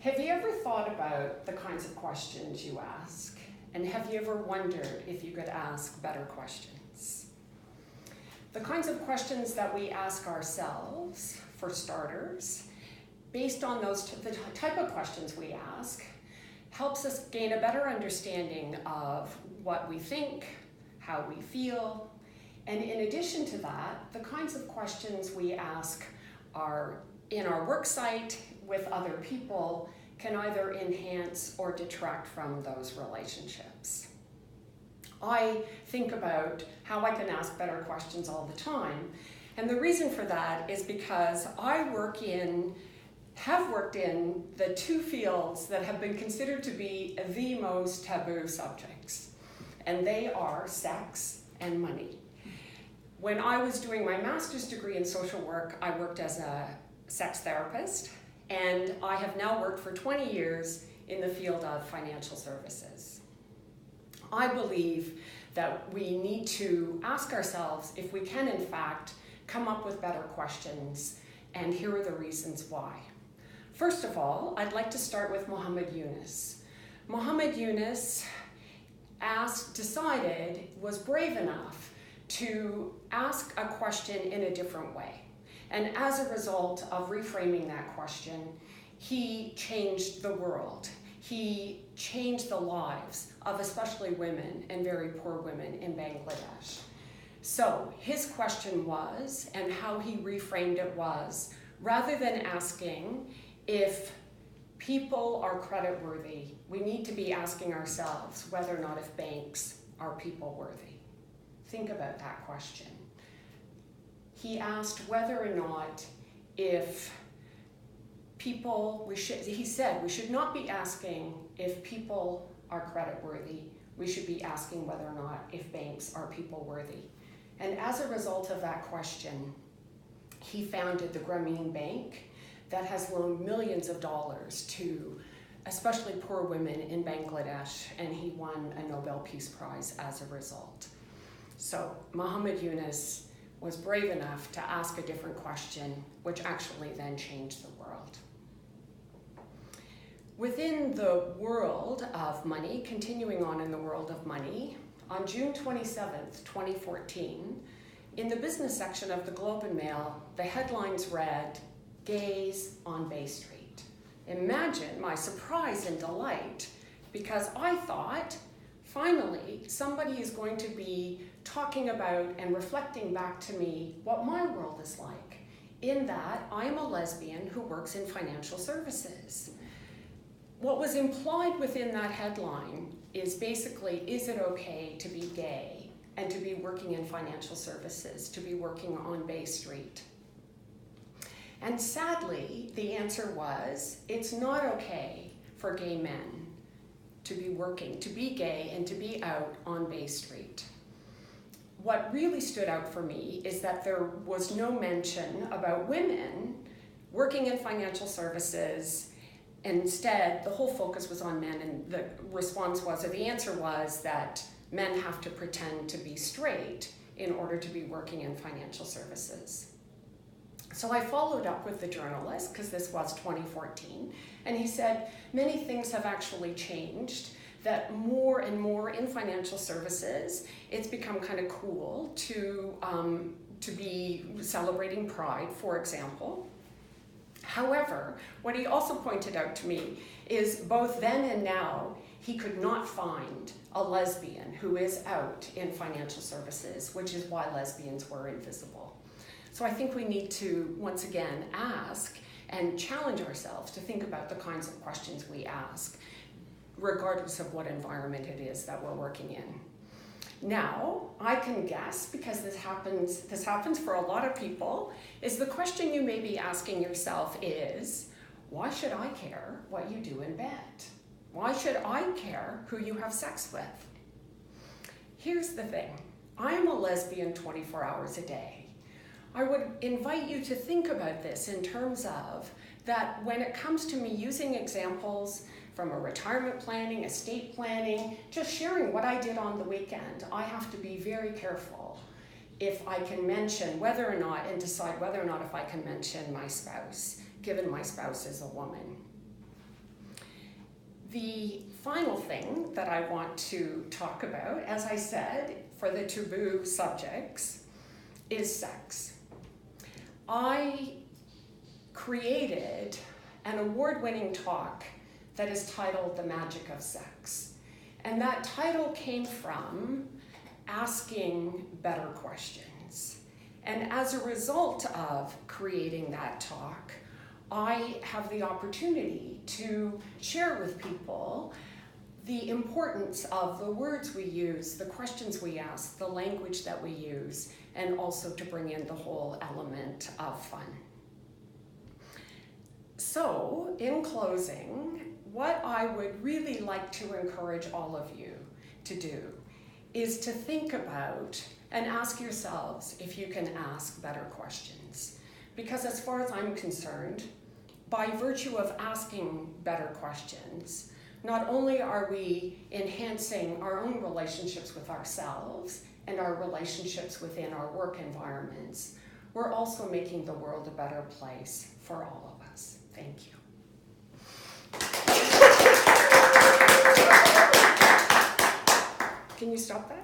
Have you ever thought about the kinds of questions you ask? And have you ever wondered if you could ask better questions? The kinds of questions that we ask ourselves, for starters, based on the type of questions we ask, helps us gain a better understanding of what we think, how we feel, and in addition to that, the kinds of questions we ask are in our work site with other people can either enhance or detract from those relationships. I think about how I can ask better questions all the time, and the reason for that is because I have worked in the two fields that have been considered to be the most taboo subjects, and they are sex and money. When I was doing my master's degree in social work, I worked as a sex therapist, and I have now worked for 20 years in the field of financial services. I believe that we need to ask ourselves if we can, in fact, come up with better questions, and here are the reasons why. First of all, I'd like to start with Muhammad Yunus. Muhammad Yunus was brave enough to ask a question in a different way. And as a result of reframing that question, he changed the world. He changed the lives of especially women and very poor women in Bangladesh. So his question was, and how he reframed it was, rather than asking if people are creditworthy, we need to be asking ourselves whether or not if banks are people worthy. Think about that question. He asked whether or not if he said we should not be asking if people are creditworthy, we should be asking whether or not if banks are people worthy. And as a result of that question, he founded the Grameen Bank that has loaned millions of dollars to especially poor women in Bangladesh, and he won a Nobel Peace Prize as a result. So Muhammad Yunus was brave enough to ask a different question, which actually then changed the world. Within the world of money, continuing on in the world of money, on June 27th, 2014, in the business section of the Globe and Mail, the headlines read, "Gays on Bay Street." Imagine my surprise and delight, because I thought, finally, somebody is going to be talking about and reflecting back to me what my world is like, in that I am a lesbian who works in financial services. What was implied within that headline is basically, is it okay to be gay and to be working in financial services, to be working on Bay Street? And sadly, the answer was, it's not okay for gay men to be working, to be gay and to be out on Bay Street. What really stood out for me is that there was no mention about women working in financial services. Instead, the whole focus was on men, and the response was, or the answer was, that men have to pretend to be straight in order to be working in financial services. So I followed up with the journalist, because this was 2014, and he said, many things have actually changed, that more and more in financial services, it's become kind of cool to be celebrating Pride, for example. However, what he also pointed out to me is both then and now, he could not find a lesbian who is out in financial services, which is why lesbians were invisible. So I think we need to, once again, ask and challenge ourselves to think about the kinds of questions we ask, regardless of what environment it is that we're working in. Now, I can guess, because this happens for a lot of people, is the question you may be asking yourself is, why should I care what you do in bed? Why should I care who you have sex with? Here's the thing. I am a lesbian 24 hours a day. I would invite you to think about this in terms of that when it comes to me using examples from a retirement planning, estate planning, just sharing what I did on the weekend, I have to be very careful if I can mention whether or not, and decide whether or not if I can mention my spouse, given my spouse is a woman. The final thing that I want to talk about, as I said, for the taboo subjects, is sex. I created an award-winning talk that is titled The Magic of Sex. And that title came from asking better questions. And as a result of creating that talk, I have the opportunity to share with people the importance of the words we use, the questions we ask, the language that we use, and also to bring in the whole element of fun. So, in closing, what I would really like to encourage all of you to do is to think about and ask yourselves if you can ask better questions. Because as far as I'm concerned, by virtue of asking better questions, not only are we enhancing our own relationships with ourselves and our relationships within our work environments, we're also making the world a better place for all of us. Thank you. Can you stop that?